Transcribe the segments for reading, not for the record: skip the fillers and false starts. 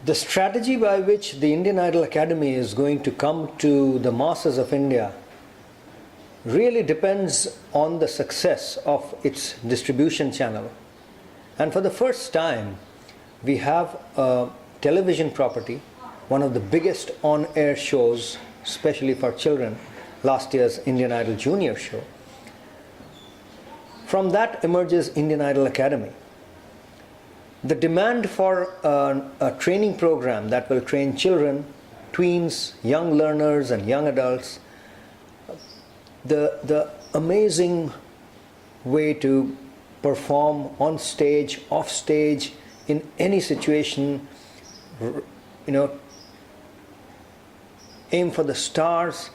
The strategy by which the Indian Idol Academy is going to come to the masses of India really depends on the success of its distribution channel. And for the first time, we have a television property, one of the biggest on-air shows, especially for children, last year's Indian Idol Junior show. From that emerges Indian Idol Academy. The demand for a training program that will train children, tweens, young learners and young adults, the amazing way to perform on stage, off stage, in any situation, aim for the stars,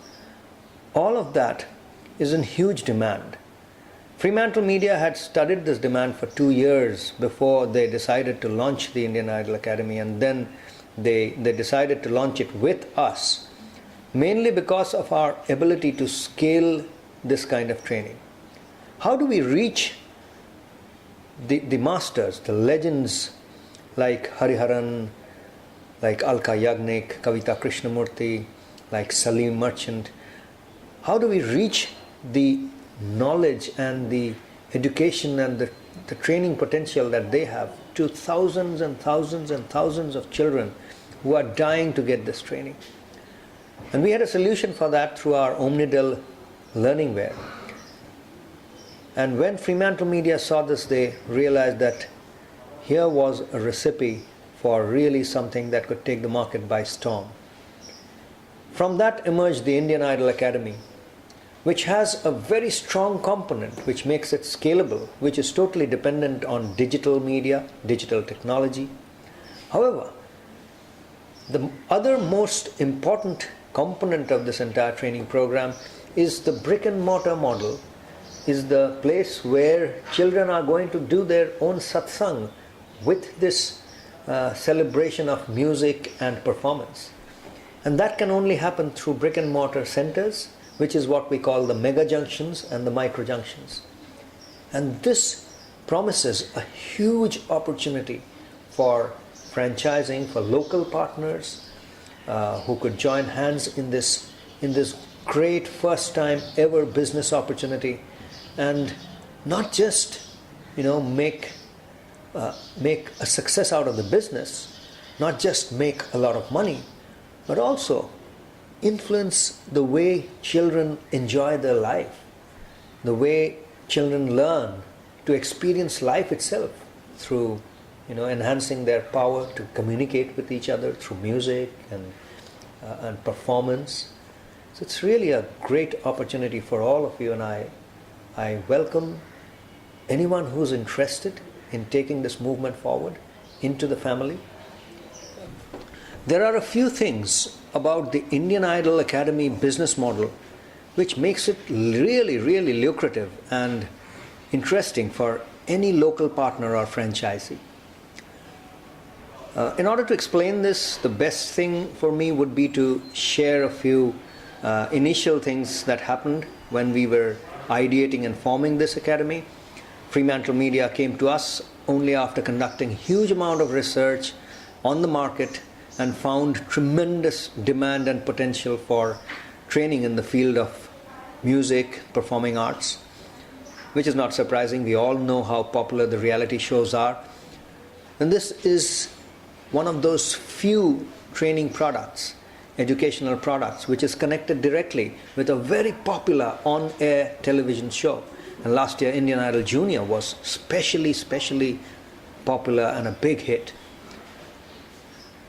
all of that is in huge demand. Fremantle Media had studied this demand for 2 years before they decided to launch the Indian Idol Academy, and then they decided to launch it with us, mainly because of our ability to scale this kind of training. How do we reach the masters, the legends like Hariharan, like Alka Yagnik, Kavita Krishnamurti, like Salim Merchant? How do we reach the knowledge and the education and the training potential that they have to thousands and thousands and thousands of children who are dying to get this training? And we had a solution for that through our Omnidel Learningware. And when Fremantle Media saw this, they realized that here was a recipe for really something that could take the market by storm. From that emerged the Indian Idol Academy, which has a very strong component which makes it scalable, which is totally dependent on digital media, digital technology. However, the other most important component of this entire training program is the brick and mortar model, is the place where children are going to do their own satsang with this celebration of music and performance. And that can only happen through brick and mortar centers, which is what we call the mega junctions and the micro junctions. And this promises a huge opportunity for franchising, for local partners who could join hands in this great first time ever business opportunity, and not just make a success out of the business, not just make a lot of money, but also influence the way children enjoy their life, the way children learn to experience life itself through enhancing their power to communicate with each other through music and performance. So it's really a great opportunity for all of you, and I welcome anyone who's interested in taking this movement forward into the family. There are a few things about the Indian Idol Academy business model which makes it really, really lucrative and interesting for any local partner or franchisee. In order to explain this, the best thing for me would be to share a few initial things that happened when we were ideating and forming this academy. Fremantle Media came to us only after conducting a huge amount of research on the market and found tremendous demand and potential for training in the field of music, performing arts, which is not surprising. We all know how popular the reality shows are. And this is one of those few training products, educational products, which is connected directly with a very popular on-air television show. And last year, Indian Idol Junior was specially popular and a big hit.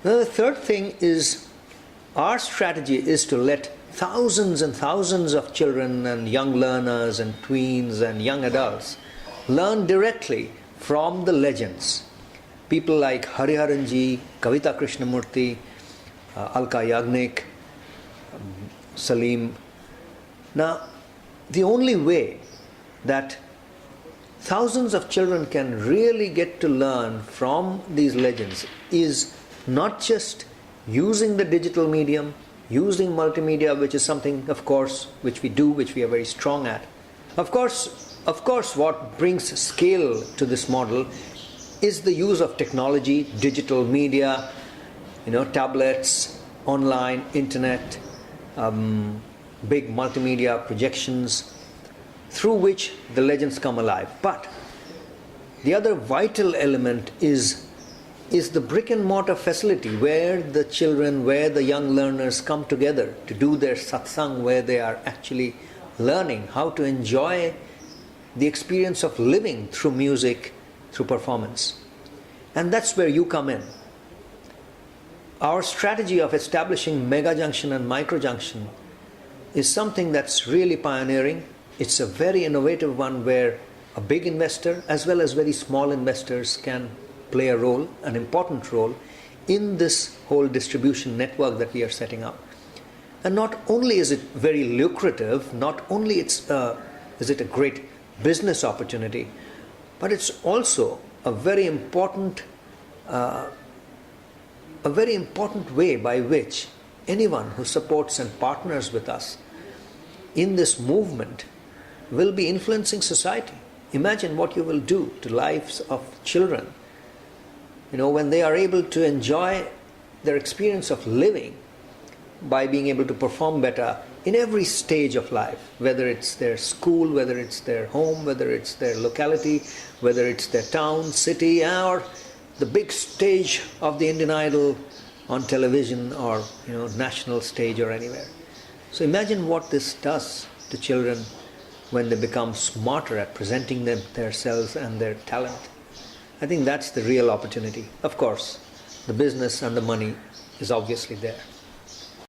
Now, the third thing is our strategy is to let thousands and thousands of children and young learners and tweens and young adults learn directly from the legends. People like Hariharanji, Kavita Krishnamurti, Alka Yagnik, Salim. Now, the only way that thousands of children can really get to learn from these legends is not just using the digital medium, using multimedia, which is something, of course, which we do, which we are very strong at. Of course, what brings scale to this model is the use of technology, digital media, tablets, online, internet, big multimedia projections, through which the legends come alive. But the other vital element is the brick and mortar facility where the children, where the young learners come together to do their satsang, where they are actually learning how to enjoy the experience of living through music, through performance. And that's where you come in. Our strategy of establishing mega junction and micro junction is something that's really pioneering. It's a very innovative one where a big investor as well as very small investors can play a role, an important role, in this whole distribution network that we are setting up. And not only is it very lucrative, not only is it a great business opportunity, but it's also a very important way by which anyone who supports and partners with us in this movement will be influencing society. Imagine what you will do to lives of children, when they are able to enjoy their experience of living by being able to perform better in every stage of life, whether it's their school, whether it's their home, whether it's their locality, whether it's their town, city, or the big stage of the Indian Idol on television or national stage or anywhere. So imagine what this does to children when they become smarter at presenting themselves and their talent. I think that's the real opportunity. Of course, the business and the money is obviously there.